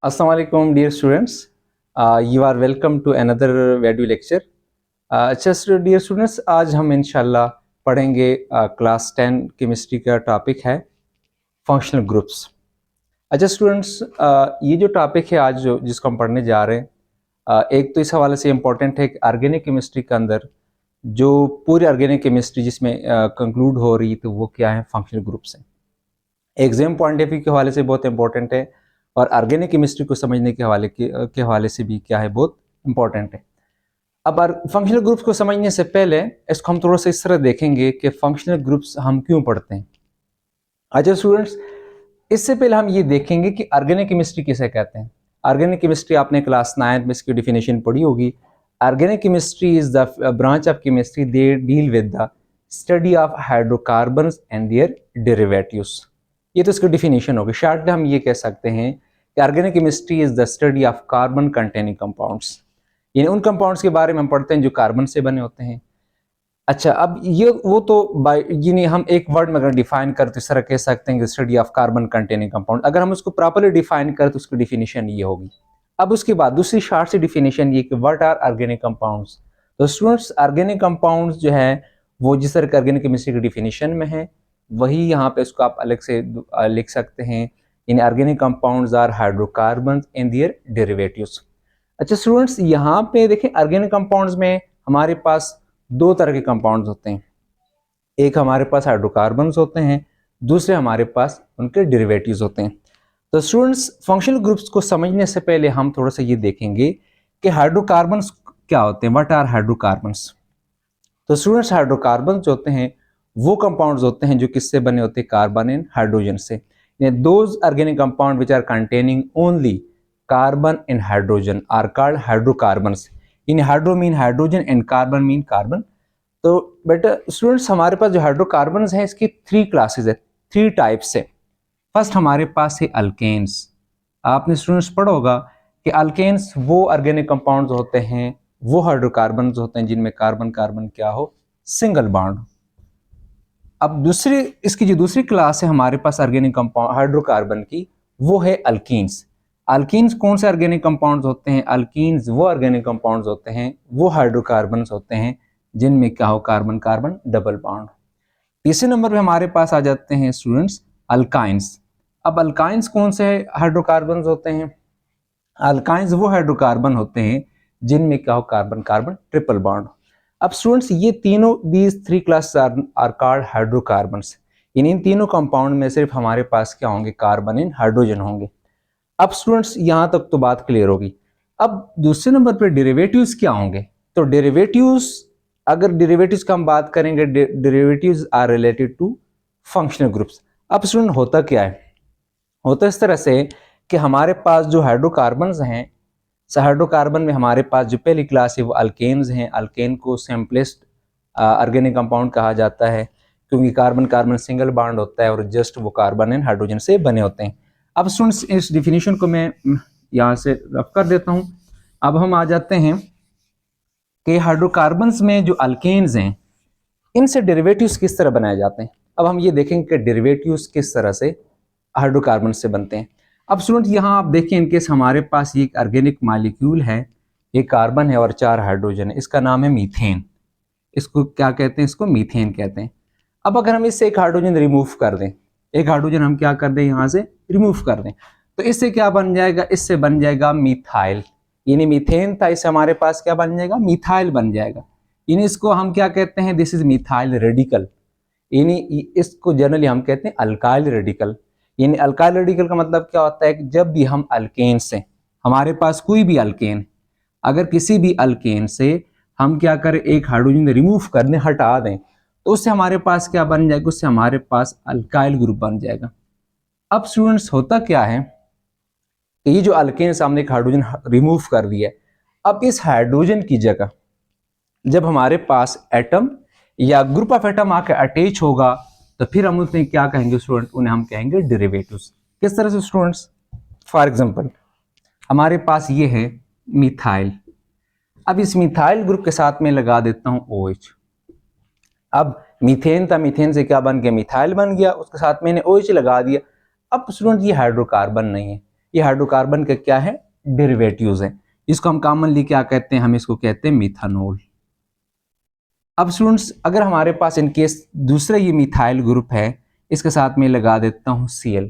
Assalamu alaikum, dear students. You are welcome to another video lecture. Just dear students, आज हम इंशाल्लाह पढ़ेंगे class 10 chemistry का topic है फंक्शनल ग्रुप्स। अच्छा स्टूडेंट्स, ये जो टॉपिक है आज जिसको हम पढ़ने जा रहे हैं, एक तो इस हवाले से इम्पोर्टेंट है कि ऑर्गेनिक केमिस्ट्री के अंदर जो पूरी ऑर्गेनिक केमिस्ट्री जिसमें कंक्लूड हो रही तो वो क्या है, फंक्शनल ग्रुप्स हैं। एग्जाम पॉइंट ऑफ व्यू के हवाले से बहुत इंपॉर्टेंट है और ऑर्गेनिक केमिस्ट्री को समझने के हवाले से भी क्या है, बहुत इंपॉर्टेंट है। अब फंक्शनल ग्रुप्स को समझने से पहले इसको हम थोड़ा सा इस तरह देखेंगे कि फंक्शनल ग्रुप्स हम क्यों पढ़ते हैं। अच्छा स्टूडेंट्स, इससे पहले हम ये देखेंगे कि ऑर्गेनिक केमिस्ट्री किसे कहते हैं। ऑर्गेनिक केमिस्ट्री आपने क्लास 9 में इसकी डेफिनेशन पढ़ी होगी। Organic chemistry is the branch of chemistry they deal with the study of hydrocarbons and their derivatives. ये तो इसकी डेफिनेशन होगी। शॉर्ट में हम ये कह सकते हैं कि organic chemistry is the study of carbon containing compounds, यानी उन कंपाउंड्स के बारे में हम पढ़ते हैं जो कार्बन से बने होते हैं। अच्छा, अब ये वो तो यानी हम एक वर्ड में अगर डिफाइन करते इस तरह कह सकते हैं कि study of carbon containing compound. अगर हम उसको प्रॉपर्ली डिफाइन करें तो उसकी डेफिनेशन ये होगी। अब उसके बाद दूसरी शॉर्ट सी डेफिनेशन ये कि व्हाट आर ऑर्गेनिक कंपाउंड्स। तो स्टूडेंट्स, ऑर्गेनिक कंपाउंड्स जो है वो जिस तरह के ऑर्गेनिक केमिस्ट्री की डेफिनेशन में है वही यहाँ पे इसको आप अलग से लिख सकते हैं। In organic compounds are hydrocarbons and their derivatives. अच्छा स्टूडेंट्स, यहाँ पे देखें ऑर्गेनिक कंपाउंड्स में हमारे पास दो तरह के कंपाउंड्स होते हैं। एक हमारे पास हाइड्रोकार्बन्स होते हैं, दूसरे हमारे पास उनके डेरिवेटिव्स होते हैं। तो स्टूडेंट्स, फंक्शनल ग्रुप्स को समझने से पहले हम थोड़ा सा ये देखेंगे कि हाइड्रोकार्बन्स क्या होते हैं, व्हाट आर हाइड्रोकार्बन्स। तो स्टूडेंट्स, हाइड्रोकार्बन्स जो होते हैं वो कंपाउंड्स होते हैं जो किससे बने होते हैं, कार्बन एंड हाइड्रोजन से। Those organic compound which are containing only carbon and hydrogen are called hydrocarbons. In hydro mean hydrogen and carbon mean carbon. तो बेटा स्टूडेंट्स, हमारे पास जो हाइड्रोकार्बन्स हैं इसकी 3 क्लासेस है, 3 टाइप्स है। फर्स्ट हमारे पास है अल्केन्स। आपने स्टूडेंट्स पढ़ा होगा कि अल्केन्स वो ऑर्गेनिक कंपाउंड्स होते हैं, वो हाइड्रोकार्बन्स होते हैं जिनमें कार्बन कार्बन क्या हो, सिंगल बॉन्ड। अब दूसरी इसकी जो दूसरी क्लास है हमारे पास ऑर्गेनिक कंपाउंड हाइड्रोकार्बन की, वो है अल्कीन्स। अल्कीन्स कौन से ऑर्गेनिक कंपाउंड्स होते हैं, अल्कीन्स वो ऑर्गेनिक कंपाउंड्स होते हैं, वो हाइड्रोकार्बन्स होते हैं जिनमें क्या हो, कार्बन कार्बन डबल बॉन्ड। तीसरे नंबर पे हमारे पास आ जाते हैं स्टूडेंट्स अल्काइंस। अब अल्काइंस कौन से हाइड्रोकार्बन्स होते हैं, अल्काइंस वो हाइड्रोकार्बन होते हैं जिनमें क्या हो, कार्बन कार्बन ट्रिपल बॉन्ड। अब स्टूडेंट्स, ये तीनों these 3 class are called hydrocarbons. इन तीनों कंपाउंड में सिर्फ हमारे पास क्या होंगे, कार्बन एंड हाइड्रोजन होंगे। अब स्टूडेंट्स, यहां तक तो बात क्लियर होगी। अब दूसरे नंबर पे डेरिवेटिव्स क्या होंगे। तो डेरिवेटिव्स, अगर डेरिवेटिव्स का हम बात करेंगे, derivatives are related to functional groups. अब स्टूडेंट होता क्या है, होता इस तरह से कि हमारे पास जो हाइड्रोकार्बन्स हैं, हाइड्रोकार्बन में हमारे पास जो पहली क्लास है वो अल्केन्स हैं। अल्केन को सिंपलेस्ट ऑर्गेनिक कंपाउंड कहा जाता है क्योंकि कार्बन कार्बन सिंगल बॉन्ड होता है और जस्ट वो कार्बन एंड हाइड्रोजन से बने होते हैं। अब स्टूडेंट्स, इस डिफिनीशन को मैं यहाँ से रफ कर देता हूँ। अब हम आ जाते हैं कि हाइड्रोकार्बन्स में जो अल्केन्स हैं इनसे डेरिवेटिव्स किस तरह बनाए जाते हैं। अब हम ये देखेंगे कि डेरिवेटिव्स किस तरह से हाइड्रोकार्बन से बनते हैं। अब स्टूडेंट, यहाँ आप देखें इनकेस हमारे पास ये एक ऑर्गेनिक मॉलिक्यूल है, एक कार्बन है और 4 हाइड्रोजन है, इसका नाम है मीथेन। इसको क्या कहते हैं, इसको मीथेन कहते हैं। अब अगर हम इससे एक हाइड्रोजन रिमूव कर दें, एक हाइड्रोजन हम क्या कर दें, यहाँ से रिमूव कर दें, तो इससे क्या बन जाएगा, इससे बन जाएगा मिथाइल। यानी मीथेन था, इससे हमारे पास क्या बन जाएगा, मिथाइल बन जाएगा। यानी इसको हम क्या कहते हैं, दिस इज मिथाइल रेडिकल। यानी इसको जनरली हम कहते हैं अल्काइल रेडिकल। यानी अल्काइल रेडिकल का मतलब क्या होता है कि जब भी हम अल्केन से, हमारे पास कोई भी अल्केन, अगर किसी भी अल्केन से हम क्या करें, एक हाइड्रोजन रिमूव कर दें, हटा दें, तो उससे हमारे पास क्या बन जाएगा, उससे हमारे पास अल्काइल ग्रुप बन जाएगा। अब स्टूडेंट्स, होता क्या है कि ये जो अल्केन से हमने एक हाइड्रोजन रिमूव कर दिया, अब इस हाइड्रोजन की जगह जब हमारे पास एटम या ग्रुप ऑफ एटम आकर अटैच होगा तो फिर हम उसमें क्या कहेंगे स्टूडेंट, उन्हें हम कहेंगे डेरिवेटिव्स। किस तरह से स्टूडेंट्स, फॉर एग्जांपल हमारे पास ये है मिथाइल। अब इस मिथाइल ग्रुप के साथ में लगा देता हूं OH। अब मीथेन था, मीथेन से क्या बन गया, मिथाइल बन गया, उसके साथ मैंने OH लगा दिया। अब स्टूडेंट, ये हाइड्रोकार्बन नहीं है, ये हाइड्रोकार्बन का क्या है, डेरिवेटिव्स है। इसको हम कॉमनली क्या कहते हैं, हम इसको कहते हैं मिथानॉल। अब स्टूडेंट्स अगर हमारे पास इन केस दूसरा ये मिथाइल ग्रुप है, इसके साथ में लगा देता हूँ Cl,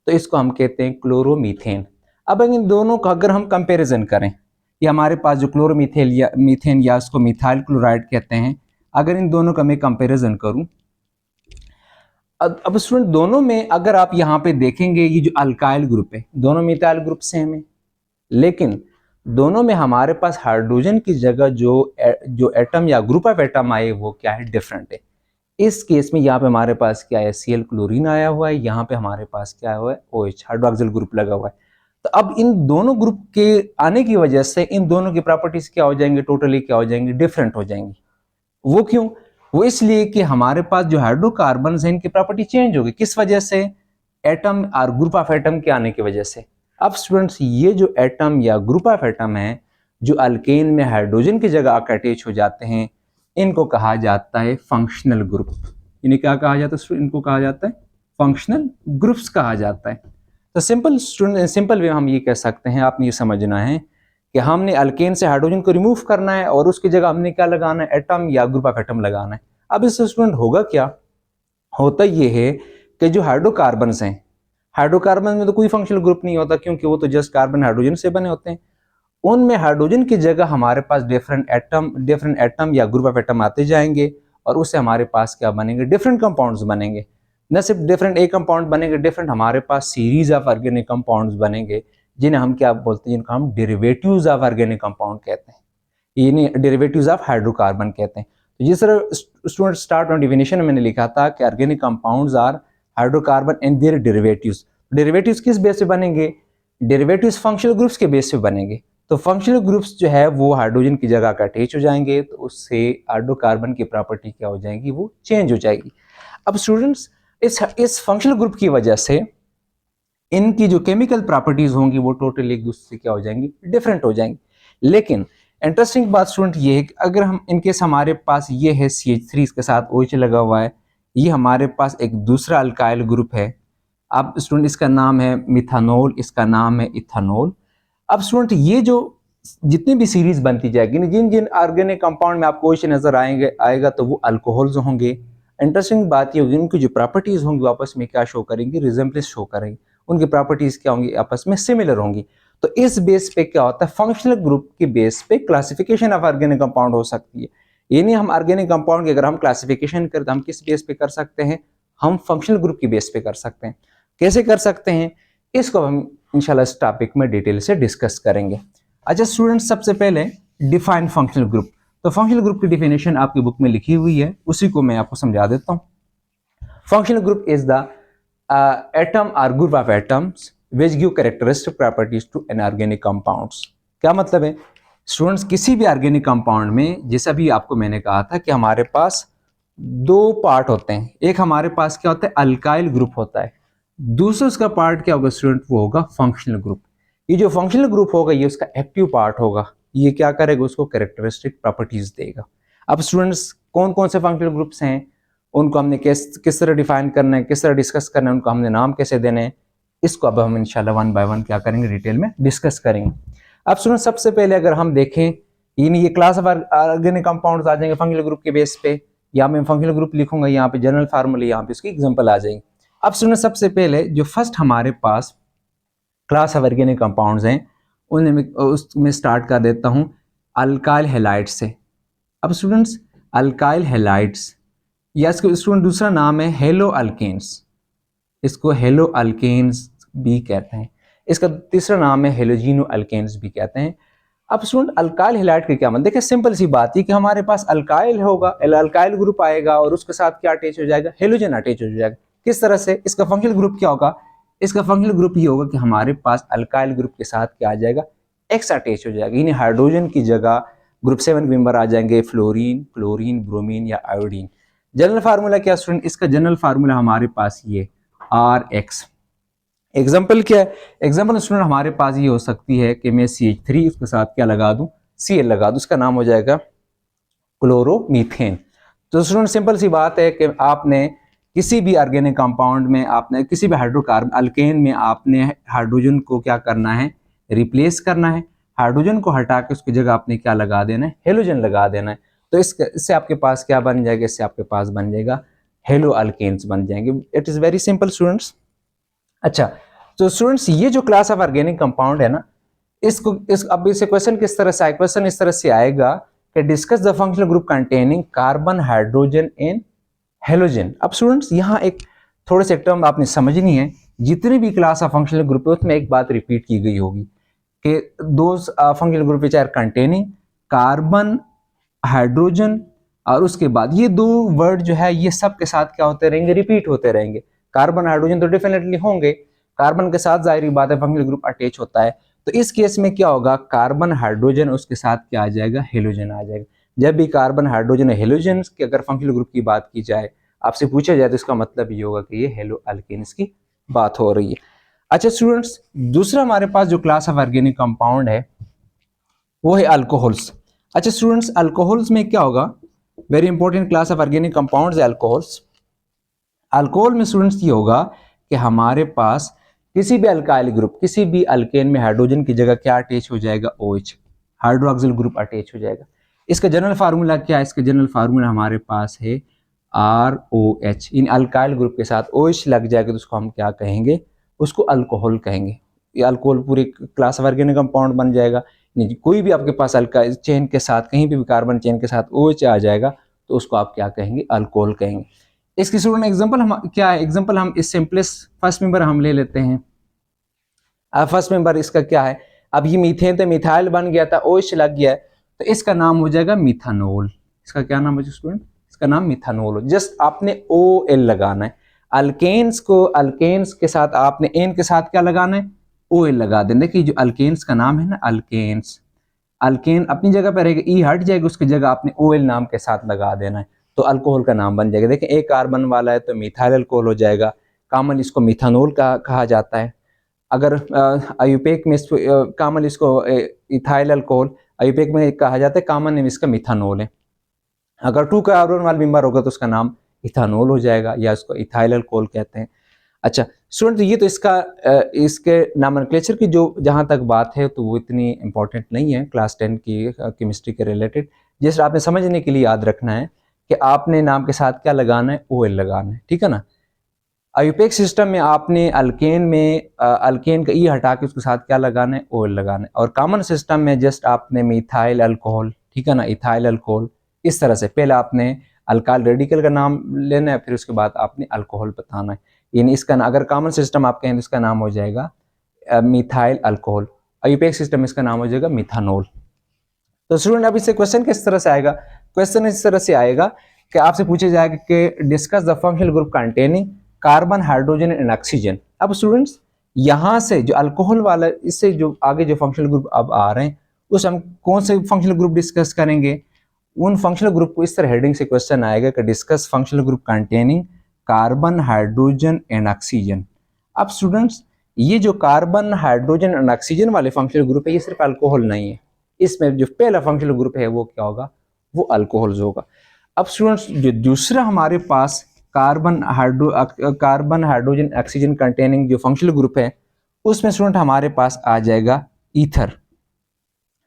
तो इसको हम कहते हैं क्लोरोमीथेन। अब इन दोनों का अगर हम कंपैरिजन करें, ये हमारे पास जो क्लोरोमीथेन या मीथेन या उसको मिथाइल क्लोराइड कहते हैं, अगर इन दोनों का मैं कंपैरिजन करूं, अब स्टूडेंट दोनों में अगर आप यहाँ पे देखेंगे, ये जो अल्काइल ग्रुप है, दोनों मिथाइल ग्रुप सेम है, लेकिन दोनों में हमारे पास हाइड्रोजन की जगह जो एटम या ग्रुप ऑफ एटम आए वो क्या है, डिफरेंट है। इस केस में यहाँ पे हमारे पास क्या है, Cl क्लोरीन आया हुआ है, यहाँ पे हमारे पास क्या हुआ है, OH हाइड्रोक्सिल ग्रुप लगा हुआ है। तो अब इन दोनों ग्रुप के आने की वजह से इन दोनों की प्रॉपर्टीज क्या हो जाएंगे, टोटली क्या हो जाएंगी, डिफरेंट हो जाएंगी। वो क्यों, वो इसलिए कि हमारे पास जो हाइड्रोकार्बन है इनकी प्रॉपर्टी चेंज होगी। किस वजह से, atom or group of atom के आने की वजह से। अब स्टूडेंट्स ये जो एटम या ग्रुप ऑफ एटम है जो अल्केन में हाइड्रोजन की जगह आकर अटैच हो जाते हैं, इनको कहा जाता है फंक्शनल ग्रुप। इन्हें क्या कहा जाता है, इनको कहा जाता है फंक्शनल ग्रुप्स कहा जाता है। तो सिंपल वे हम ये कह सकते हैं, आपने ये समझना है कि हमने अल्केन से हाइड्रोजन को रिमूव करना है और उसकी जगह हमने क्या लगाना है, एटम या ग्रुप ऑफ एटम लगाना है। अब इससे स्टूडेंट होगा क्या, होता ये है कि जो हाइड्रोकार्बन हैं, हाइड्रोकार्बन में तो कोई फंक्शनल ग्रुप नहीं होता क्योंकि वो तो जस्ट कार्बन हाइड्रोजन से बने होते हैं। उनमें हाइड्रोजन की जगह हमारे पास डिफरेंट एटम या ग्रुप ऑफ एटम आते जाएंगे और उससे हमारे पास क्या बनेंगे, डिफरेंट कंपाउंड्स बनेंगे। न सिर्फ डिफरेंट एक कंपाउंड बनेंगे, डिफरेंट हमारे पास सीरीज ऑफ ऑर्गेनिक कंपाउंड्स बनेंगे, जिन्हें हम क्या बोलते हैं, जिनको हम डेरिवेटिव्स ऑफ ऑर्गेनिक कंपाउंड कहते हैं, इन्हें डेरिवेटिव्स ऑफ हाइड्रोकार्बन कहते हैं। तो जिस तरह स्टूडेंट स्टार्ट ऑन डिफिनेशन में मैंने लिखा था कि organic compounds are hydrocarbon and their derivatives. Derivatives किस बेस पे बनेंगे, डेरिवेटिव्स फंक्शनल ग्रुप्स के बेस पे बनेंगे। तो फंक्शनल ग्रुप्स जो है वो हाइड्रोजन की जगह का अटैच हो जाएंगे, तो उससे हाइड्रोकार्बन की प्रॉपर्टी क्या हो जाएगी, वो चेंज हो जाएगी। अब स्टूडेंट्स इस फंक्शनल ग्रुप की वजह से इनकी जो केमिकल प्रॉपर्टीज होंगी वो टोटली एक दूसरे से क्या हो जाएंगी, डिफरेंट हो जाएंगी। लेकिन इंटरेस्टिंग बात स्टूडेंट ये है कि अगर हम इनकेस हमारे पास ये है CH3, इसके साथ OH लगा हुआ है, ये हमारे पास एक दूसरा अल्काइल ग्रुप है। अब स्टूडेंट इसका नाम है मिथानॉल, इसका नाम है इथानॉल। अब स्टूडेंट ये जो जितनी भी सीरीज बनती जाएगी, जिन जिन ऑर्गेनिक कंपाउंड में आपको OH नजर आएगा तो वो अल्कोहल्स होंगे। इंटरेस्टिंग बात ये होगी, उनकी जो प्रॉपर्टीज होंगी वो आपस में क्या शो करेंगी, रिजेम्बलेंस शो करेंगी। उनकी प्रॉपर्टीज क्या होंगी, आपस में सिमिलर होंगी। तो इस बेस पे क्या होता है, फंक्शनल ग्रुप के बेस पे क्लासिफिकेशन ऑफ ऑर्गेनिक कंपाउंड हो सकती है। ये नहीं, हम ऑर्गेनिक कंपाउंड की अगर हम क्लासिफिकेशन करें तो हम किस बेस पे कर सकते हैं, हम फंक्शनल ग्रुप की बेस पे कर सकते हैं। कैसे कर सकते हैं, इसको हम इंशाल्लाह इस टॉपिक में डिटेल से डिस्कस करेंगे। अच्छा स्टूडेंट, सबसे पहले डिफाइन फंक्शनल ग्रुप। तो फंक्शनल ग्रुप की डिफिनेशन आपकी बुक में लिखी हुई है, उसी को मैं आपको समझा देता हूँ। Functional group is the atom or group of atoms which give characteristic properties to inorganic compounds। क्या मतलब है स्टूडेंट्स, किसी भी ऑर्गेनिक कंपाउंड में, जैसा भी आपको मैंने कहा था कि हमारे पास दो पार्ट होते हैं। एक हमारे पास क्या होता है, अल्काइल ग्रुप होता है, दूसरा उसका पार्ट क्या होगा स्टूडेंट, वो होगा फंक्शनल ग्रुप। ये जो फंक्शनल ग्रुप होगा ये उसका एक्टिव पार्ट होगा, ये क्या करेगा, उसको कैरेक्टरिस्टिक प्रॉपर्टीज देगा। अब स्टूडेंट्स कौन कौन से फंक्शनल ग्रुप्स हैं, उनको हमने किस तरह डिफाइन करना है, किस तरह डिस्कस करना है, उनको हमने नाम कैसे देने हैं, इसको अब हम इंशाल्लाह वन बाय वन क्या करेंगे, डिटेल में डिस्कस करेंगे। अब सुनो, सबसे पहले अगर हम देखें, ये क्लास ऑफ ऑर्गेनिक कंपाउंड्स आ जाएंगे फंक्शनल ग्रुप के बेस पे, या मैं फंक्शनल ग्रुप लिखूंगा यहाँ पे जनरल फार्मूला, यहाँ पे इसकी एग्जांपल आ जाएंगे। अब सुनो, सबसे पहले जो फर्स्ट हमारे पास क्लास ऑफ ऑर्गेनिक कंपाउंड्स हैं उसमें स्टार्ट कर देता हूँ अल्काइल हैलाइड से। अब स्टूडेंट्स अल्काइल हैलाइड्स, या इसको स्टूडेंट दूसरा नाम है हेलो अल्केन्स, इसको हेलो अल्केन्स भी कहते हैं। इसका तीसरा नाम है हेलोजिनो अल्केन्स भी कहते हैं। अब स्टूडेंट अल्काइल हैलाइड के क्या मतलब, देखिए सिंपल सी बात है कि हमारे पास अल्काइल होगा, अल्काइल ग्रुप आएगा और उसके साथ क्या अटैच हो जाएगा, हेलोजन अटैच हो जाएगा। किस तरह से, इसका फंक्शनल ग्रुप क्या होगा, इसका फंक्शनल ग्रुप ये होगा कि हमारे पास अल्काइल ग्रुप के साथ क्या आ जाएगा, एक्स अटैच हो जाएगा, यानी हाइड्रोजन की जगह ग्रुप 7 मेंबर आ जाएंगे, फ्लोरीन, क्लोरीन, ब्रोमीन या आयोडीन। जनरल फार्मूला क्या स्टूडेंट, इसका जनरल फार्मूला हमारे पास ये RX। एग्जाम्पल क्या है, एग्जाम्पल स्टूडेंट हमारे पास ये हो सकती है कि मैं CH3 उसके साथ क्या लगा दूं, Cl लगा दूं, उसका नाम हो जाएगा क्लोरोमीथेन। तो स्टूडेंट सिंपल सी बात है कि आपने किसी भी ऑर्गेनिक कंपाउंड में आपने किसी भी हाइड्रोकार्बन अल्केन में आपने हाइड्रोजन को क्या करना है, रिप्लेस करना है। हाइड्रोजन को हटा के उसकी जगह आपने क्या लगा देना है, हेलोजन लगा देना है। तो इससे आपके पास क्या बन जाएगा, इससे आपके पास बन जाएगा हेलो अल्केन्स बन जाएंगे। It is very simple students. अच्छा, तो स्टूडेंट्स ये जो क्लास ऑफ ऑर्गेनिक कंपाउंड है ना, अब इसे क्वेश्चन किस तरह से आएगा, क्वेश्चन इस तरह से आएगा कि discuss the functional group containing carbon hydrogen and halogen. अब स्टूडेंट्स यहाँ एक थोड़े से टर्म आपने समझनी है। जितने भी क्लास ऑफ फंक्शनल ग्रुप है उसमें एक बात रिपीट की गई होगी कि those functional group which are containing carbon hydrogen, और उसके बाद ये दो वर्ड जो है ये सब के साथ क्या होते रहेंगे, रिपीट होते रहेंगे। कार्बन हाइड्रोजन तो डेफिनेटली होंगे, कार्बन के साथ जाहिर बात है फंक्शनल ग्रुप अटैच होता है। तो इस केस में क्या होगा, कार्बन हाइड्रोजन उसके साथ क्या आ जाएगा, हेलोजन आ जाएगा। जब भी कार्बन हाइड्रोजन हेलोजन की अगर फंक्शनल ग्रुप की बात की जाए, आपसे पूछा जाए, तो इसका मतलब ये होगा कि ये हेलो अल्केन्स की बात हो रही है। अच्छा स्टूडेंट्स, दूसरा हमारे पास जो क्लास ऑफ ऑर्गेनिक कंपाउंड है वो है अल्कोहल्स। अच्छा स्टूडेंट्स, अल्कोहल्स में क्या होगा, very important class of organic compounds है अल्कोहल्स। अल्कोहल में स्टूडेंट्स ये होगा कि हमारे पास किसी भी अल्काइल ग्रुप, किसी भी अल्केन में हाइड्रोजन की जगह क्या अटैच हो जाएगा, OH, हाइड्रोक्सिल ग्रुप अटैच हो जाएगा। इसका जनरल फार्मूला क्या है, इसका जनरल फार्मूला हमारे पास है ROH। इन अल्काइल ग्रुप के साथ OH लग जाएगा तो उसको हम क्या कहेंगे, उसको अल्कोहल कहेंगे। ये अल्कोहल पूरी क्लास ऑफ ऑर्गेनिक कंपाउंड बन जाएगा। कोई भी आपके पास अल्काइल चेन के साथ, कहीं भी कार्बन चेन के साथ OH आ जाएगा तो उसको आप क्या कहेंगे, अल्कोहल कहेंगे। इसकी स्टूडेंट एग्जांपल हम क्या है, एग्जांपल हम इस सिंपलेस्ट फर्स्ट मेंबर हम ले लेते हैं। फर्स्ट मेंबर इसका क्या है, अब ये मीथेन तो मिथाइल बन गया था, OH लग गया है, तो इसका नाम हो जाएगा मिथानोल। इसका क्या नाम है स्टूडेंट, इसका नाम मिथानोल हो। जस्ट आपने OL लगाना है। अल्केन्स को, अल्केन्स के साथ आपने एन के साथ क्या लगाना है, OL लगा देना। देखिए जो अल्केन्स का नाम है ना, अल्केन्स, अल्केन अपनी जगह पर रहेगा, ई हट जाएगा, उसकी जगह आपने OL नाम के साथ लगा देना है तो अल्कोहल का नाम बन जाएगा। देखिए एक कार्बन वाला है तो मिथाइल अल्कोहल हो जाएगा, कॉमन इसको मिथानोल का कहा जाता है। अगर आयुपेक में कॉमन इसको इथाइल अल्कोहल, आयुपेक में कहा जाता है, कॉमन नेम इसका मिथानोल है। अगर 2 कार्बन वाला मेंबर होगा तो उसका नाम इथानोल हो जाएगा या उसको इथाइल अल्कोहल कहते हैं। अच्छा स्टूडेंट, ये तो इसके नामनक्लेचर की जो जहाँ तक बात है तो वो इतनी इंपॉर्टेंट नहीं है क्लास 10 की केमिस्ट्री के रिलेटेड। जैसे आपने समझने के लिए याद रखना है कि आपने नाम के साथ क्या लगाना है, OL लगाना है, ठीक है ना। आयुपेक सिस्टम में आपने अल्केन का ई हटा के उसके साथ क्या लगाना है, OL लगाना है। और कॉमन सिस्टम में जस्ट आपने मिथाइल अल्कोहल, ठीक है ना, इथाइल अल्कोहल, इस तरह से पहले आपने अल्काइल रेडिकल का नाम लेना है, फिर उसके बाद आपने अल्कोहल बताना है। यानी इसका अगर कॉमन सिस्टम आप कहें तो इसका नाम हो जाएगा मिथाइल अल्कोहल, आयुपेक सिस्टम इसका नाम हो जाएगा मिथानोल। तो स्टूडेंट अब इससे क्वेश्चन किस तरह से आएगा, क्वेश्चन इस तरह से आएगा कि आपसे पूछा जाएगा कि discuss the functional group containing carbon hydrogen and oxygen. अब स्टूडेंट्स यहाँ से जो अल्कोहल वाला, इससे जो आगे जो फंक्शनल ग्रुप अब आ रहे हैं उस हम कौन से फंक्शनल ग्रुप डिस्कस करेंगे, उन फंक्शनल ग्रुप को इस तरह हेडिंग से क्वेश्चन आएगा कि discuss functional group containing carbon hydrogen and oxygen. अब स्टूडेंट्स ये जो कार्बन हाइड्रोजन एंड ऑक्सीजन वाले फंक्शनल ग्रुप है ये सिर्फ अल्कोहल नहीं है, इसमें जो पहला फंक्शनल ग्रुप है वो क्या होगा, वो अल्कोहल्स होगा। अब स्टूडेंट्स जो दूसरा हमारे पास कार्बन हाइड्रोजन ऑक्सीजन कंटेनिंग जो फंक्शनल ग्रुप है उसमें स्टूडेंट हमारे पास आ जाएगा ईथर।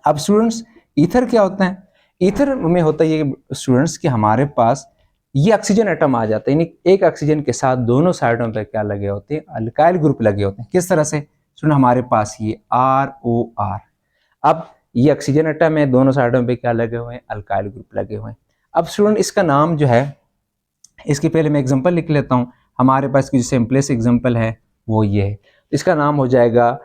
अब स्टूडेंट्स ईथर क्या होता है, ईथर में होता है ये स्टूडेंट्स कि हमारे पास ये ऑक्सीजन एटम आ जाता है, यानी एक ऑक्सीजन के साथ दोनों साइडों पर क्या लगे होते हैं, अल्काइल ग्रुप लगे होते हैं। किस तरह से स्टूडेंट, हमारे पास ये ROR। अब ये ऑक्सीजन एटम है, दोनों साइडों पे क्या लगे हुए हैं, अल्काइल ग्रुप लगे हुए हैं। अब स्टूडेंट इसका नाम जो है, इसके पहले मैं एग्जांपल लिख लेता हूँ। हमारे पास की जो सिंपलेस्ट एग्जांपल है वो ये है, इसका नाम हो जाएगा,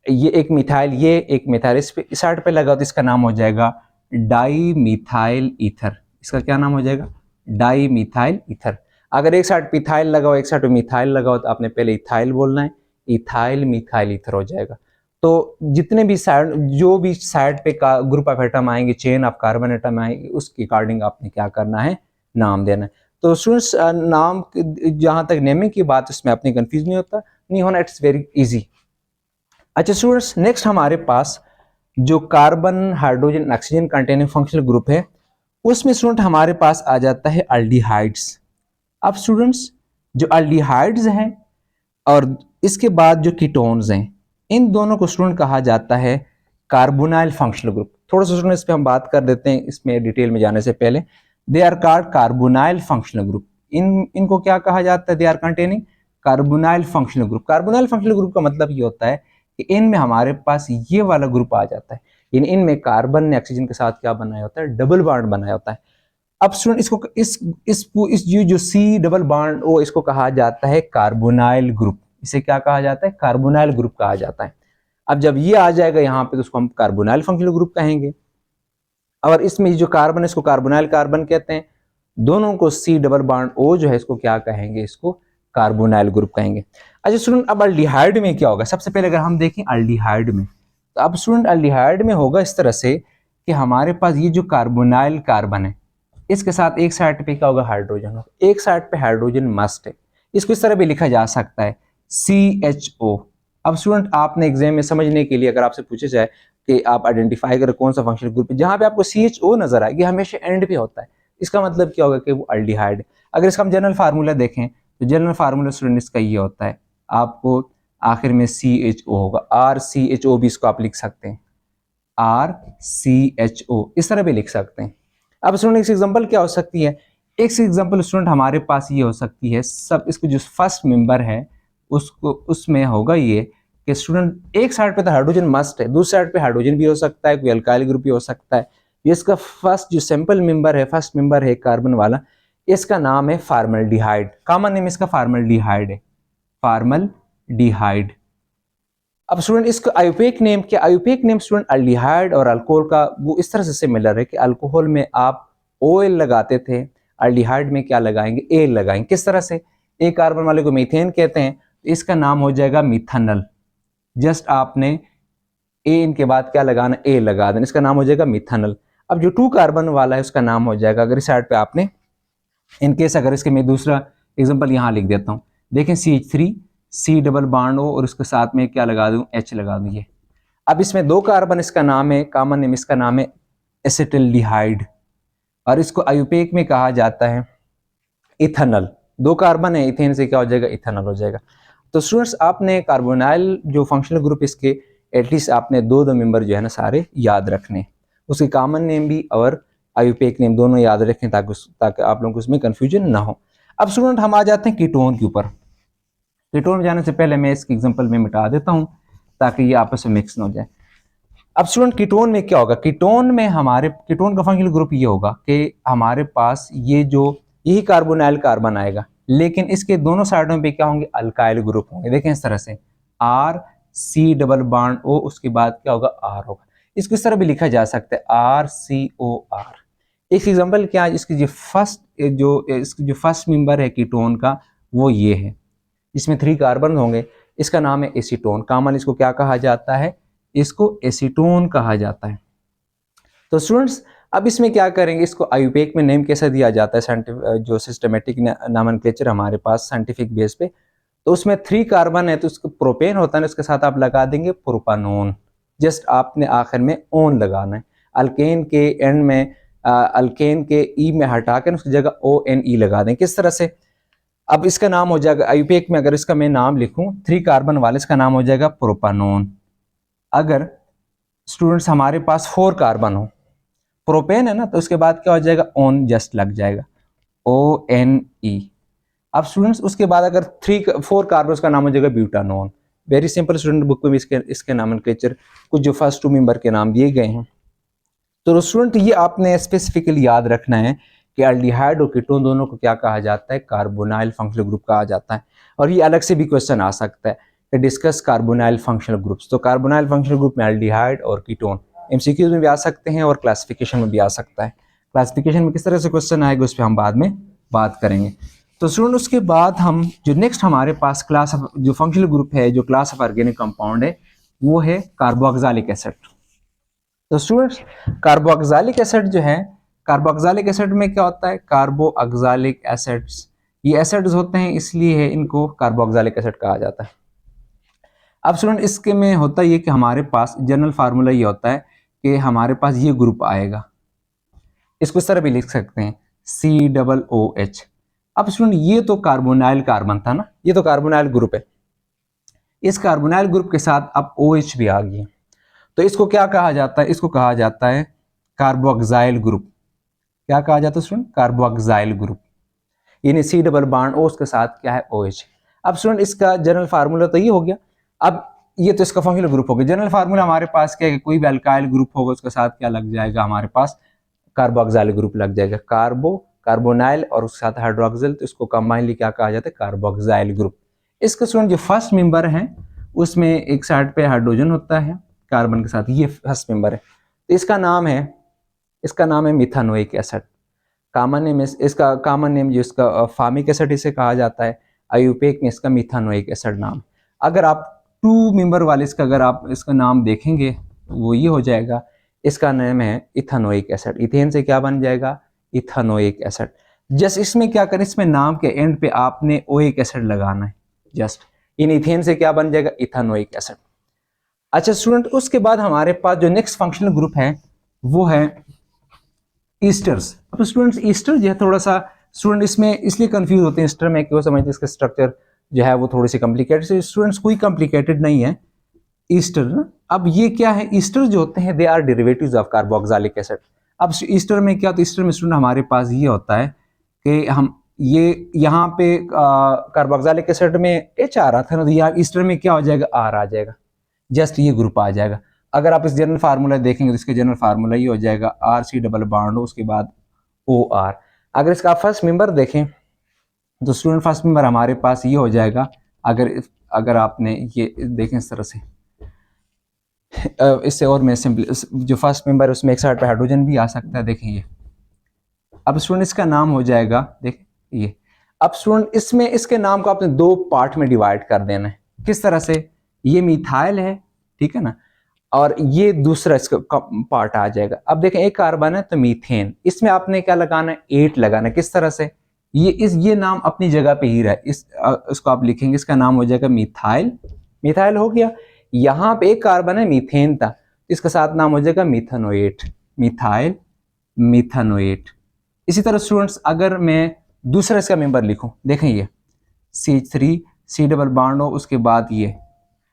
ये एक मिथाइल, ये एक मिथाइल इस साइड पे लगा तो इसका नाम हो जाएगा डाई मिथाइल ईथर। इसका क्या नाम हो जाएगा, डाई मिथाइल ईथर। अगर एक साइड पिथाइल लगा हो एक साइड मिथाइल लगा हो तो आपने पहले इथाइल बोलना है, इथाइल मिथाइल ईथर हो जाएगा। तो जितने भी साइड, जो भी साइड पे का ग्रुप ऑफ एटम आएंगे, चेन ऑफ कार्बन एटम आएंगे, उसके अकॉर्डिंग आपने क्या करना है, नाम देना है। तो स्टूडेंट्स नाम जहां तक नेमिंग की बात उसमें आपने कंफ्यूज नहीं होना, इट्स वेरी इजी। अच्छा स्टूडेंट्स, नेक्स्ट हमारे पास जो carbon hydrogen oxygen containing functional group है उसमें स्टूडेंट हमारे पास आ जाता है अल्डिहाइड्स। अब स्टूडेंट्स जो अल्डिहाइड्स हैं और इसके बाद जो कीटोन्स हैं, इन दोनों को स्टूडेंट कहा जाता है कार्बोनाइल फंक्शनल ग्रुप। थोड़ा सा स्टूडेंट इस पे हम बात कर देते हैं इसमें डिटेल में जाने से पहले। They are called carbonyl functional group. इनको क्या कहा जाता है? They are containing carbonyl functional group. Carbonyl functional group का मतलब ये होता है कि इनमें हमारे पास ये वाला ग्रुप आ जाता है, इनमें कार्बन ने ऑक्सीजन के साथ क्या बनाया होता है? डबल बॉन्ड बनाया होता है। अब स्टूडेंट इसको इस जो सी डबल बॉन्ड ओ, इसको कहा जाता है कार्बोनाइल ग्रुप। इसे क्या कहा जाता है? कार्बोनाइल ग्रुप कहा जाता है। अब जब ये आ जाएगा यहाँ पे तो उसको हम कार्बोनाइल फंक्शनल ग्रुप कहेंगे। और इसमें जो कार्बन है इसको कार्बोनाइल कार्बन कहते हैं। दोनों को सी डबल बॉन्ड ओ जो है इसको क्या कहेंगे? इसको कार्बोनाइल ग्रुप कहेंगे। अच्छा स्टूडेंट, अब अल्डिहाइड में क्या होगा? सबसे पहले अगर हम देखें अल्डिहाइड में, तो अब स्टूडेंट अल्डिहाइड में होगा इस तरह से कि हमारे पास ये जो कार्बोनाइल कार्बन है इसके साथ एक साइड पे क्या होगा? हाइड्रोजन होगा। एक साइड पे हाइड्रोजन मस्ट है। इसको इस तरह भी लिखा जा सकता है CHO। अब स्टूडेंट आपने एग्जाम में समझने के लिए अगर आपसे पूछा जाए कि आप आइडेंटिफाई करें कौन सा फंक्शनल ग्रुप है, जहां पे आपको CHO नजर आए, ये हमेशा एंड पे होता है, इसका मतलब क्या होगा? कि वो अल्डिहाइड। अगर इसका हम जनरल फार्मूला देखें तो जनरल फार्मूला स्टूडेंट इसका ये होता है, आपको आखिर में CHO होगा। RCHO भी इसको आप लिख सकते हैं, RCHO इस तरह भी लिख सकते हैं। अब स्टूडेंट इस एग्जांपल क्या हो सकती है? एक एग्जांपल स्टूडेंट हमारे पास ये हो सकती है, सब इसको जो फर्स्ट मेंबर है उसको उसमें होगा ये कि स्टूडेंट एक साइड पे तो हाइड्रोजन मस्ट है, दूसरी साइड पे हाइड्रोजन भी हो सकता है, कोई अल्काइल ग्रुप भी हो सकता है। ये इसका फर्स्ट जो सिंपल मेंबर है, फर्स्ट मेंबर है कार्बन वाला, इसका नाम है फॉर्मल्डिहाइड। कॉमन नेम इसका फॉर्मल्डिहाइड है, फॉर्मल्डिहाइड। अब स्टूडेंट इसका आयुपेक नेम क्या? आयुपेक नेम स्टूडेंट अल्डिहाइड और अल्कोहल का वो इस तरह से सिमिलर है कि अल्कोहल में आप OL लगाते थे, अल्डिहाइड में क्या लगाएंगे? एल लगाएंगे। किस तरह से? एक कार्बन वाले को मीथेन कहते हैं, इसका नाम हो जाएगा मिथानल। जस्ट आपने ए इनके बाद क्या लगाना? ए लगा देना, इसका नाम हो जाएगा मिथानल। अब जो 2 कार्बन वाला है उसका नाम हो जाएगा, अगर इस साइड पे आपने इनकेस अगर इसके मैं दूसरा एग्जांपल यहाँ लिख देता हूँ, देखें CH3 C डबल बॉन्ड हो और उसके साथ में क्या लगा दूं? H लगा दूं। ये अब इसमें 2 कार्बन, इसका नाम है कॉमन नेम, इसका नाम है एसिटिल्डिहाइड और इसको आयुपेक में कहा जाता है इथेनॉल। 2 कार्बन है, इथेन से क्या हो जाएगा? इथेनॉल हो जाएगा। तो स्टूडेंट्स आपने कार्बोनाइल जो फंक्शनल ग्रुप इसके एटलीस्ट आपने 2 मेंबर जो है ना सारे याद रखने, उसके कॉमन नेम भी और आयुपेक नेम दोनों याद रखें ताकि आप लोगों को उसमें कंफ्यूजन ना हो। अब स्टूडेंट हम आ जाते हैं कीटोन के ऊपर। कीटोन में जाने से पहले मैं इसके एग्जांपल में मिटा देता हूं ताकि ये आपस में मिक्स ना हो जाए। अब स्टूडेंट कीटोन में क्या होगा? कीटोन में हमारे कीटोन का फंक्शनल ग्रुप ये होगा कि हमारे पास ये जो यही कार्बोनाइल कार्बन आएगा, लेकिन इसके दोनों साइडों पे क्या होंगे? अल्काइल ग्रुप होंगे। देखें इस तरह से RC डबल बॉन्ड O, उसके बाद क्या होगा? R होगा। इसको इस तरह भी लिखा जा सकता है RCOR। एक एग्जांपल क्या है? इसकी जो फर्स्ट मेंबर है कीटोन का वो ये है, इसमें 3 कार्बन होंगे, इसका नाम है एसीटोन। कॉमन इसको क्या कहा जाता है? इसको एसीटोन कहा जाता है। तो स्टूडेंट्स अब इसमें क्या करेंगे? इसको आयुपेक में नेम कैसे दिया जाता है? साइंटिफिक जो सिस्टमेटिक नॉमेनक्लेचर हमारे पास साइंटिफिक बेस पे, तो उसमें 3 कार्बन है तो उसको प्रोपेन होता है, उसके साथ आप लगा देंगे प्रोपानोन। जस्ट आपने आखिर में ओन लगाना है। अल्केन के एंड में अल्केन के ई में हटा कर उसकी जगह ONE लगा दें। किस तरह से? अब इसका नाम हो जाएगा आयुपेक में, अगर इसका मैं नाम लिखूं 3 कार्बन वाले, इसका नाम हो जाएगा प्रोपानोन। अगर स्टूडेंट्स हमारे पास 4 कार्बन हो, प्रोपेन है ना, तो उसके बाद क्या हो जाएगा? ओन जस्ट लग जाएगा, ONE। अब स्टूडेंट्स उसके बाद अगर 4 कार्बन, का नाम हो जाएगा butanone. Very simple student, book में भी इसके नॉमेनक्लेचर कुछ जो फर्स्ट 2 मेंबर के नाम दिए गए हैं। तो स्टूडेंट ये आपने स्पेसिफिकली याद रखना है कि अल्डिहाइड और कीटोन दोनों को क्या कहा जाता है? कार्बोनाइल फंक्शनल ग्रुप कहा जाता है। और ये अलग से भी क्वेश्चन आ सकता है कि डिस्कस कार्बोनाइल फंक्शनल ग्रुप्स। तो कार्बोनाइल फंक्शनल ग्रुप में अल्डिहाइड और कीटोन MCQs में भी आ सकते हैं और क्लासिफिकेशन में भी आ सकता है। क्लासिफिकेशन में किस तरह से क्वेश्चन आएगा उस पर हम बाद में बात करेंगे। तो स्टूडेंट उसके बाद हम जो नेक्स्ट हमारे पास क्लास ऑफ जो फंक्शनल ग्रुप है, जो क्लास ऑफ ऑर्गेनिक कंपाउंड है, वो है कार्बोक्सिलिक एसिड। तो स्टूडेंट्स कार्बोक्सिलिक एसिड जो है, कार्बोक्सिलिक एसिड में क्या होता है? कार्बोक्सिलिक एसिड्स, ये एसिड्स होते हैं इसलिए है इनको कार्बोक्सिलिक एसिड कहा जाता है। अब स्टूडेंट इसके में होता ये कि हमारे पास जनरल फार्मूला ये होता है कि हमारे पास ये ग्रुप आएगा, इसको इस तरह भी लिख सकते हैं COOH। अब स्टूडेंट ये तो कार्बोनाइल कार्बन था ना, ये तो कार्बोनाइल ग्रुप है, इस कार्बोनाइल ग्रुप के साथ अब OH भी आ गई है, तो इसको क्या कहा जाता है, इसको कहा जाता है कार्बोक्साइल ग्रुप। क्या कहा जाता है स्टूडेंट, कार्बोक्साइल ग्रुप, यानी C डबल बॉन्ड O उसके साथ क्या है OH। अब स्टूडेंट इसका जनरल फार्मूला तो ये हो गया, अब ये तो इसका फंक्शनल ग्रुप हो गया। जनरल फार्मूला हमारे पास क्या है, कोई भी अल्काइल ग्रुप होगा उसके साथ क्या लग जाएगा, हमारे पास कार्बोक्साइल ग्रुप लग जाएगा, कार्बोनाइल और उसके साथ हाइड्रोक्सिल, तो इसको कंबाइनली क्या कहा जाता है, कार्बोक्साइल ग्रुप। इसके स्टूडेंट जो फर्स्ट मेंबर है उसमें एक साइड पे हाइड्रोजन होता है कार्बन के साथ, ये फर्स्ट मेंबर है, तो इसका नाम है मिथानोइक एसिड। कॉमन नेम इसका कॉमन नेम जो इसका फार्मिक एसिड इसे कहा जाता है, आईयूपेक में इसका मिथानोइक एसिड नाम। अगर आप 2 मेंबर वाले इसका अगर आप इसका नाम देखेंगे तो वो ये हो जाएगा, इसका नाम है इथानोइक एसिड। इथेन से क्या बन जाएगा, इथानोइक एसिड। जस्ट इसमें क्या करें, इसमें नाम के एंड पे आपने ओइक एसिड लगाना है, जस्ट इन इथेन से क्या बन जाएगा, इथानोइक एसिड। अच्छा स्टूडेंट, उसके बाद हमारे पास जो नेक्स्ट फंक्शनल ग्रुप है वो है ईस्टर्स। अब स्टूडेंट्स ईस्टर जो है थोड़ा सा स्टूडेंट इसमें इसलिए कंफ्यूज होते हैं, ईस्टर में क्यों समझते हैं, इसका स्ट्रक्चर जो है वो थोड़ी सी कॉम्प्लिकेटेड। स्टूडेंट्स कोई कॉम्प्लिकेटेड नहीं है ईस्टर ना। अब ये क्या है, ईस्टर जो होते हैं they are derivatives of carboxylic acid. अब ईस्टर में क्या होता है, ईस्टर में स्टूडेंट हमारे पास ये होता है कि हम ये यहाँ पे कार्बोक्सिलिक एसिड में H आ रहा था ना, तो यहाँ ईस्टर में क्या हो जाएगा, R आ जाएगा, जस्ट ये ग्रुप आ जाएगा। अगर आप इस जनरल फार्मूला देखेंगे तो इसके जनरल फार्मूला ये हो जाएगा RC डबल बॉन्ड उसके बाद OR। अगर इसका फर्स्ट मेंबर देखें तो स्टूडेंट फर्स्ट मेंबर हमारे पास ये हो जाएगा, अगर आपने ये देखें इस तरह से, इससे और मैं सिंपली जो फर्स्ट मेंबर है उसमें एक साइड पे हाइड्रोजन भी आ सकता है, देखें ये। अब स्टूडेंट इसका नाम हो जाएगा, देखें ये। अब स्टूडेंट इसमें इसके नाम को आपने 2 पार्ट में डिवाइड कर देना है। किस तरह से, ये मिथाइल है, ठीक है ना, और ये दूसरा इसका पार्ट आ जाएगा। अब देखें एक कार्बन है तो मीथेन, इसमें आपने क्या लगाना है, 8 लगाना है। किस तरह से, ये नाम अपनी जगह पे ही रहा, इसको आप लिखेंगे, इसका नाम हो जाएगा मिथाइल। मिथाइल हो गया। यहाँ पे एक कार्बन है मीथेन था, इसका साथ नाम हो जाएगा मिथानोएट, मिथाइल मिथानोएट। इसी तरह स्टूडेंट्स अगर मैं दूसरा इसका मेंबर लिखूं, देखें ये CH3 C डबल बॉन्ड हो उसके बाद ये,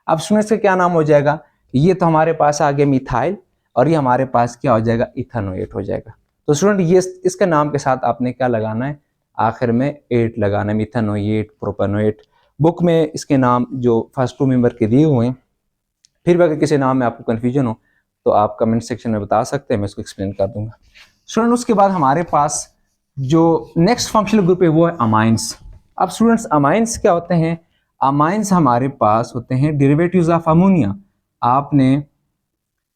अब स्टूडेंट्स का क्या नाम हो जाएगा, ये तो हमारे पास आ गया मिथाइल और ये हमारे पास क्या हो जाएगा, इथानोएट हो जाएगा। तो स्टूडेंट ये इसके नाम के साथ आपने क्या लगाना है, आखिर में 8 लगाना है, मिथानोएट प्रोपेनोएट। बुक में इसके नाम जो फर्स्ट 2 मेंबर के दिए हुए हैं, फिर भी अगर किसी नाम में आपको कन्फ्यूजन हो तो आप कमेंट सेक्शन में बता सकते हैं, मैं इसको एक्सप्लेन कर दूंगा। स्टूडेंट उसके बाद हमारे पास जो नेक्स्ट फंक्शनल ग्रुप है वो है अमाइंस। अब स्टूडेंट्स अमाइंस क्या होते हैं, अमाइंस हमारे पास होते हैं डेरिवेटिव्स ऑफ अमोनिया। आपने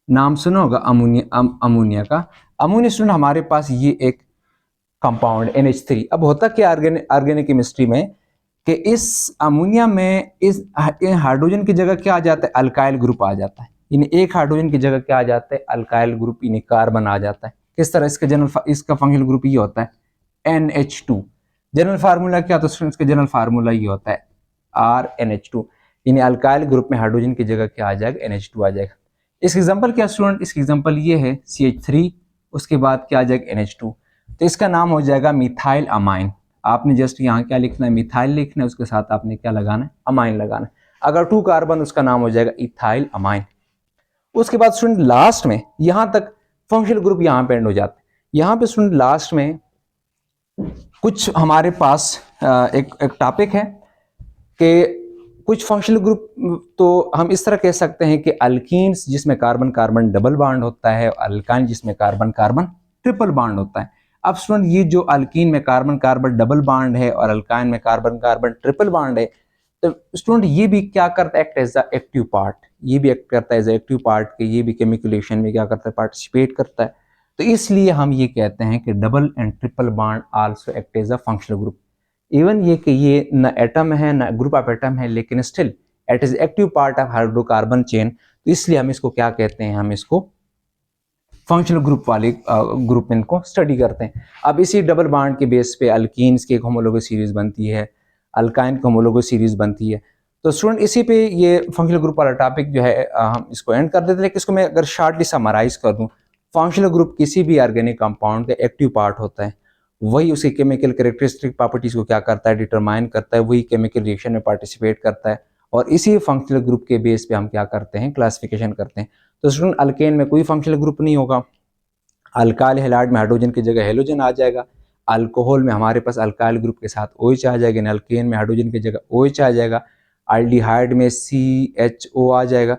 नाम सुना होगा अमोनिया का। अमोनिया स्टूडेंट हमारे पास ये एक कंपाउंड NH3। अब होता क्या ऑर्गेनिक केमिस्ट्री में कि इस अमोनिया में इस हाइड्रोजन की जगह क्या आ जाता है, अल्काइल ग्रुप आ जाता है। यानी एक हाइड्रोजन की जगह क्या आ जाता है, अल्काइल ग्रुप, यानी कार्बन आ जाता है। किस तरह, इसका फंक्शनल ग्रुप ये होता है NH2। जनरल फार्मूला क्या होता है, इसका जनरल फार्मूला ये होता है RNH2, यानी अल्काइल ग्रुप में हाइड्रोजन की जगह क्या आ जाएगा, NH2 आ जाएगा। इसकी एग्जांपल क्या स्टूडेंट, इसकी एग्जांपल ये है CH3 उसके बाद क्या आ जाएगा NH2, तो इसका नाम हो जाएगा मिथाइल अमाइन। आपने जस्ट यहाँ क्या लिखना है, मिथाइल लिखना है, उसके साथ आपने क्या लगाना है, अमाइन लगाना है। अगर 2 कार्बन उसका नाम हो जाएगा इथाइल अमाइन। उसके बाद स्टूडेंट लास्ट में, यहाँ तक फंक्शनल ग्रुप यहाँ पे एंड हो जाते हैं। यहाँ पे स्टूडेंट लास्ट में कुछ हमारे पास एक टॉपिक है कि कुछ फंक्शनल ग्रुप, तो हम इस तरह कह सकते हैं कि अल्कीन्स जिसमें कार्बन कार्बन डबल बॉन्ड होता है, अल्काइन जिसमें कार्बन कार्बन ट्रिपल बॉन्ड होता है। अब स्टूडेंट ये जो अल्कीन में कार्बन कार्बन डबल बॉन्ड है और अल्काइन में कार्बन कार्बन ट्रिपल बॉन्ड है, तो स्टूडेंट ये भी क्या करता है, act as the active part, ये भी एक्ट करता है एज एक्टिव पार्ट के, ये भी केमिकल रिएक्शन में क्या करता है, पार्टिसिपेट करता है। तो इसलिए हम ये कहते हैं कि double and triple bond also act as a functional group. Even ये कि ये न एटम है न ग्रुप ऑफ एटम है, लेकिन still it is active part of hydrocarbon chain, तो इसलिए हम इसको क्या कहते हैं, हम इसको फंक्शनल ग्रुप वाले ग्रुप में इनको स्टडी करते हैं। अब इसी डबल बॉन्ड के बेस पे अल्कीन्स की एक होमोलोगस सीरीज बनती है, अल्काइन की होमोलोगस सीरीज बनती है। तो स्टूडेंट इसी पे ये फंक्शनल ग्रुप वाला टॉपिक जो है हम इसको एंड कर देते हैं। लेकिन इसको मैं अगर शॉर्टली समराइज कर दूं, फंक्शनल ग्रुप किसी भी ऑर्गेनिक कंपाउंड का एक्टिव पार्ट होता है वही उसकी केमिकल कैरेक्टरिस्टिक प्रॉपर्टीज़ को क्या करता है, डिटरमाइन करता है, वही केमिकल रिएक्शन में पार्टिसिपेट करता है, और इसी फंक्शनल ग्रुप के बेस पे हम क्या करते हैं, क्लासिफिकेशन करते हैं। तो स्टूडेंट अल्केन में कोई फंक्शनल ग्रुप नहीं होगा, अल्काइल हैलाइड में हाइड्रोजन की जगह हेलोजन आ जाएगा, अल्कोहल में हमारे पास अल्काइल ग्रुप के साथ OH आ जाएगा, अल्केन में हाइड्रोजन की जगह OH आ जाएगा, एल्डिहाइड में CHO आ जाएगा।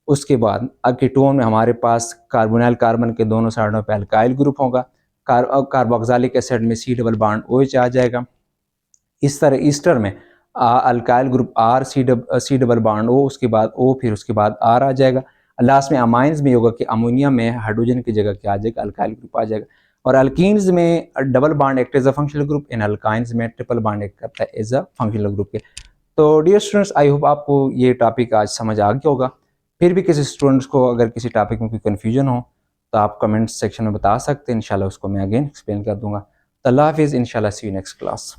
उसके बाद कीटोन में हमारे पास कार्बोनाइल कार्बन के दोनों साइडों पे अल्काइल ग्रुप होगा, कार्बोक्सिलिक एसिड में C डबल बॉन्ड OH आ जाएगा। इस तरह ईस्टर में alkyl group R C double bond O, उसके बाद O, फिर उसके बाद R आ जाएगा। लास्ट में अमाइंस में होगा कि अमोनिया में हाइड्रोजन की जगह क्या आ जाएगा, अल्काइल ग्रुप आ जाएगा। और अल्कीन्स में double bond act as a functional group, in alkynes में ट्रिपल बॉन्ड एक्ट करता है एज अ फंक्शनल ग्रुप के। तो डियर स्टूडेंट्स, आई होप आपको ये टॉपिक आज समझ आ गया होगा। फिर भी किसी स्टूडेंट्स को अगर किसी टॉपिक में कोई कन्फ्यूजन हो तो आप कमेंट सेक्शन में बता सकते हैं, इंशाल्लाह उसको मैं अगेन एक्सप्लेन कर दूंगा। तो अल्लाह हाफिज़, इंशाल्लाह सी यू नेक्स्ट क्लास।